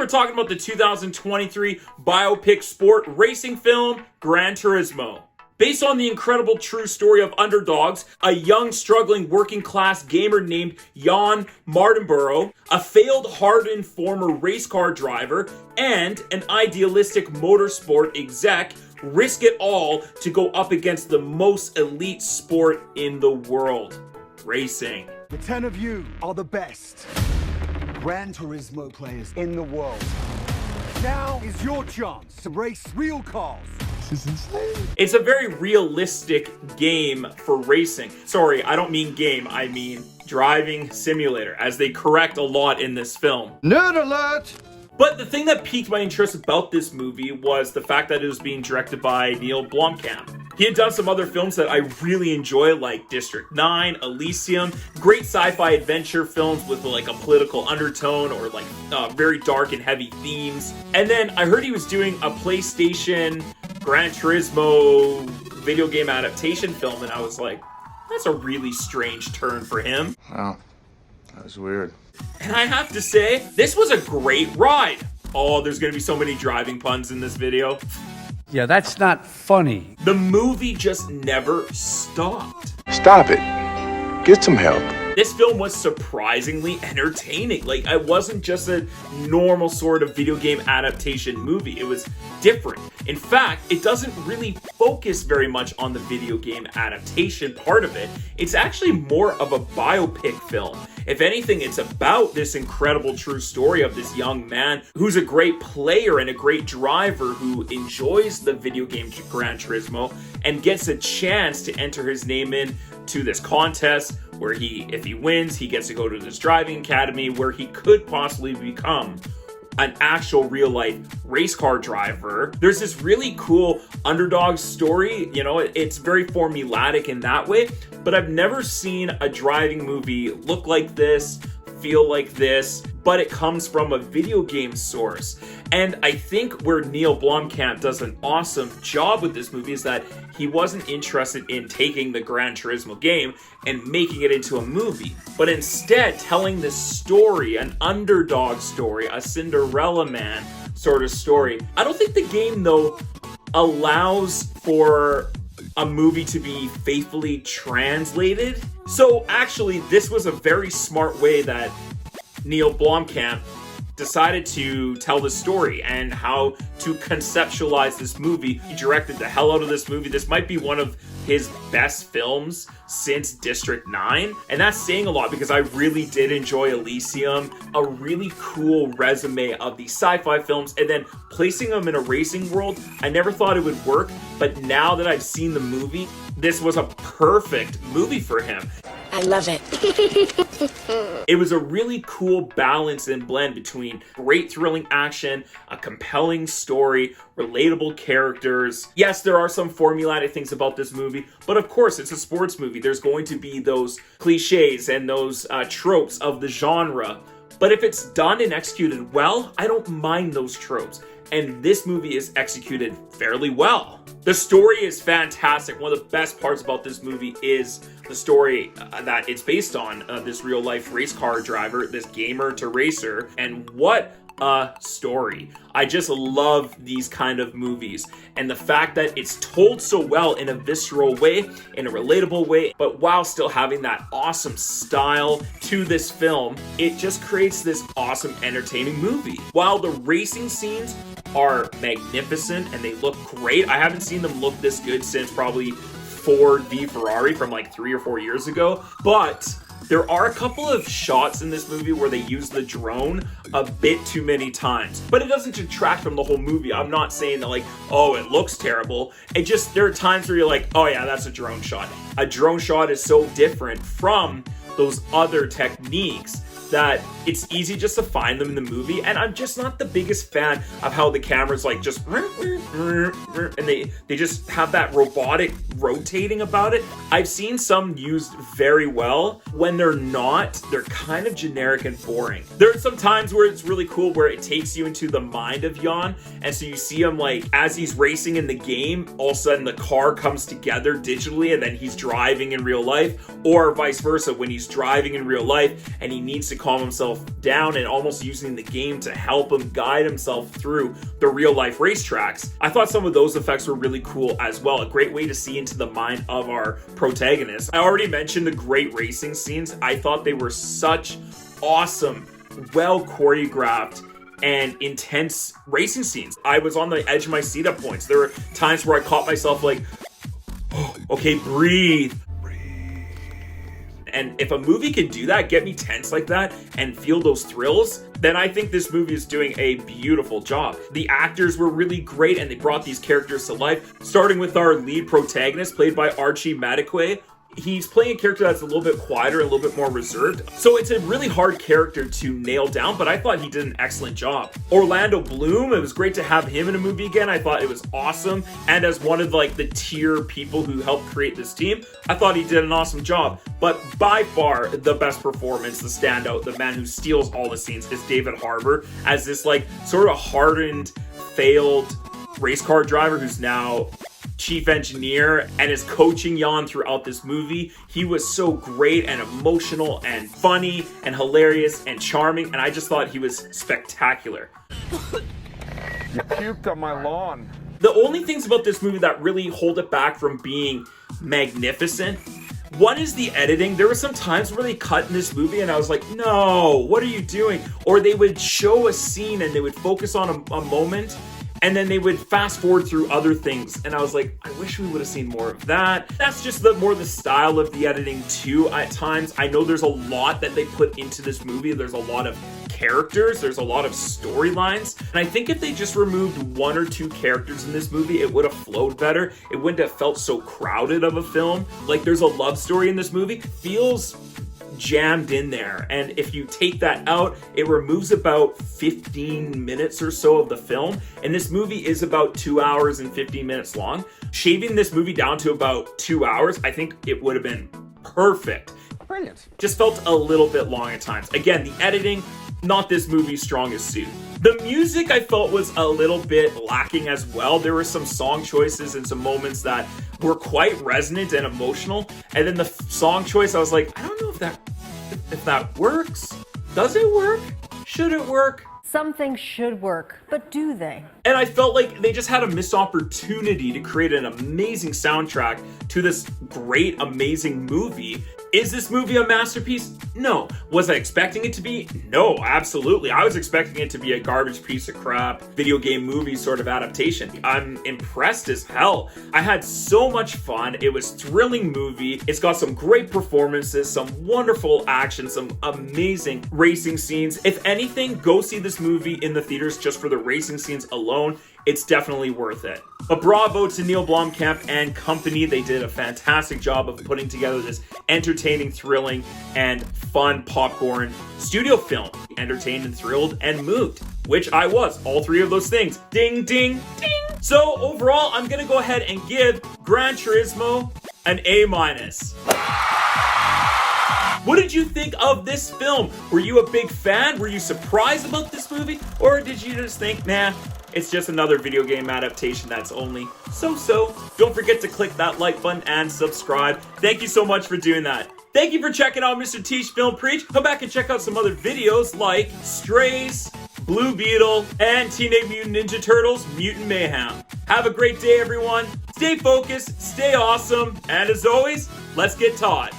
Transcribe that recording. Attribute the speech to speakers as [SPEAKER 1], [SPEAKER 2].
[SPEAKER 1] we're talking about the 2023 biopic sport racing film, Gran Turismo. Based on the incredible true story of underdogs, a young, struggling, working-class gamer named Jan Mardenborough, a failed, hardened former race car driver, and an idealistic motorsport exec risk it all to go up against the most elite sport in the world, racing.
[SPEAKER 2] The 10 of you are the best Gran Turismo players in the world. Now is your chance to race real cars. This is insane.
[SPEAKER 1] It's a very realistic game for racing. Sorry, I don't mean game, I mean driving simulator, as they correct a lot in this film.
[SPEAKER 2] Nerd alert!
[SPEAKER 1] But the thing that piqued my interest about this movie was the fact that it was being directed by Neil Blomkamp. He had done some other films that I really enjoy, like District 9, Elysium, great sci-fi adventure films with like a political undertone or like very dark and heavy themes. And then I heard he was doing a PlayStation Gran Turismo video game adaptation film, and I was like, that's a really strange turn for him.
[SPEAKER 3] Wow, that was weird.
[SPEAKER 1] And I have to say, this was a great ride. Oh, there's gonna be so many driving puns in this video.
[SPEAKER 4] Yeah, that's not funny.
[SPEAKER 1] The movie just never stopped.
[SPEAKER 3] Stop it. Get some help.
[SPEAKER 1] This film was surprisingly entertaining. Like, it wasn't just a normal sort of video game adaptation movie. It was different. In fact, it doesn't really focus very much on the video game adaptation part of it. It's actually more of a biopic film. If anything, it's about this incredible true story of this young man who's a great player and a great driver who enjoys the video game Gran Turismo and gets a chance to enter his name in to this contest where if he wins, he gets to go to this driving academy where he could possibly become an actual real life race car driver. There's this really cool underdog story, you know, it's very formulaic in that way, but I've never seen a driving movie look like this, feel like this, but it comes from a video game source. And I think where Neil Blomkamp does an awesome job with this movie is that he wasn't interested in taking the Gran Turismo game and making it into a movie, but instead telling this story, an underdog story, a Cinderella man sort of story. I don't think the game, though, allows for a movie to be faithfully translated. So actually, this was a very smart way that Neil Blomkamp decided to tell the story and how to conceptualize this movie. He directed the hell out of this movie. This might be one of his best films since District 9. And that's saying a lot because I really did enjoy Elysium, a really cool resume of these sci-fi films, and then placing them in a racing world. I never thought it would work, but now that I've seen the movie, this was a perfect movie for him.
[SPEAKER 5] I love it.
[SPEAKER 1] It was a really cool balance and blend between great thrilling action, a compelling story, relatable characters. Yes, there are some formulaic things about this movie, but of course it's a sports movie. There's going to be those cliches and those tropes of the genre. But if it's done and executed well, I don't mind those tropes. And this movie is executed fairly well. The story is fantastic. One of the best parts about this movie is the story that it's based on, this real life race car driver, this gamer to racer, and what a story. I just love these kind of movies, and the fact that it's told so well in a visceral way, in a relatable way, but while still having that awesome style to this film, it just creates this awesome entertaining movie. While the racing scenes are magnificent and they look great, I haven't seen them look this good since probably Ford v Ferrari from like 3 or 4 years ago, but there are a couple of shots in this movie where they use the drone a bit too many times, but it doesn't detract from the whole movie. I'm not saying that like, oh, it looks terrible. It just, there are times where you're like, oh yeah, that's a drone shot. A drone shot is so different from those other techniques that it's easy just to find them in the movie, and I'm just not the biggest fan of how the camera's like just and they just have that robotic rotating about it. I've seen some used very well. When they're not, they're kind of generic and boring. There are some times where it's really cool where it takes you into the mind of Jan, and so you see him like as he's racing in the game, all of a sudden the car comes together digitally and then he's driving in real life, or vice versa, when he's driving in real life and he needs to calm himself down and almost using the game to help him guide himself through the real life racetracks. I thought some of those effects were really cool as well. A great way to see into the mind of our protagonist. I already mentioned the great racing scenes. I thought they were such awesome, well choreographed and intense racing scenes. I was on the edge of my seat at points. There were times where I caught myself like, oh, okay, breathe. And if a movie can do that, get me tense like that, and feel those thrills, then I think this movie is doing a beautiful job. The actors were really great, and they brought these characters to life, starting with our lead protagonist, played by Archie Madekwe. He's playing a character that's a little bit quieter, a little bit more reserved. So it's a really hard character to nail down, but I thought he did an excellent job. Orlando Bloom, it was great to have him in a movie again. I thought it was awesome. And as one of like the tier people who helped create this team, I thought he did an awesome job. But by far the best performance, the standout, the man who steals all the scenes is David Harbour as this like sort of hardened, failed race car driver who's now chief engineer and is coaching Jan throughout this movie. He was so great and emotional and funny and hilarious and charming, and I just thought he was spectacular.
[SPEAKER 5] You puked on my lawn.
[SPEAKER 1] The only things about this movie that really hold it back from being magnificent, one is the editing. There were some times where they cut in this movie and I was like, no, what are you doing? Or they would show a scene and they would focus on a moment and then they would fast forward through other things. And I was like, I wish we would have seen more of that. That's just more the style of the editing too at times. I know there's a lot that they put into this movie. There's a lot of characters. There's a lot of storylines. And I think if they just removed one or two characters in this movie, it would have flowed better. It wouldn't have felt so crowded of a film. Like there's a love story in this movie. It feels jammed in there, and if you take that out, it removes about 15 minutes or so of the film, and this movie is about 2 hours and 15 minutes long. Shaving this movie down to about 2 hours, I think it would have been perfect.
[SPEAKER 5] Brilliant.
[SPEAKER 1] Just felt a little bit long at times. Again, the editing, not this movie's strongest suit. The music I felt was a little bit lacking as well. There were some song choices and some moments that were quite resonant and emotional. And then the song choice, I was like, I don't know if that works. Does it work? Should it work?
[SPEAKER 6] Some things should work, but do they?
[SPEAKER 1] And I felt like they just had a missed opportunity to create an amazing soundtrack to this great, amazing movie. Is this movie a masterpiece? No. Was I expecting it to be? No, absolutely. I was expecting it to be a garbage piece of crap video game movie sort of adaptation. I'm impressed as hell. I had so much fun. It was a thrilling movie. It's got some great performances, some wonderful action, some amazing racing scenes. If anything, go see this movie in the theaters just for the racing scenes alone. It's definitely worth it. But bravo to Neil Blomkamp and company. They did a fantastic job of putting together this entertaining, thrilling, and fun popcorn studio film. Entertained and thrilled and moved, which I was. All three of those things. Ding, ding, ding. So overall, I'm gonna go ahead and give Gran Turismo an A-. What did you think of this film? Were you a big fan? Were you surprised about this movie? Or did you just think, nah, it's just another video game adaptation that's only so-so? Don't forget to click that like button and subscribe. Thank you so much for doing that. Thank you for checking out Mr. Teach Film Preach. Come back and check out some other videos like Strays, Blue Beetle, and Teenage Mutant Ninja Turtles Mutant Mayhem. Have a great day, everyone. Stay focused, stay awesome, and as always, let's get taught.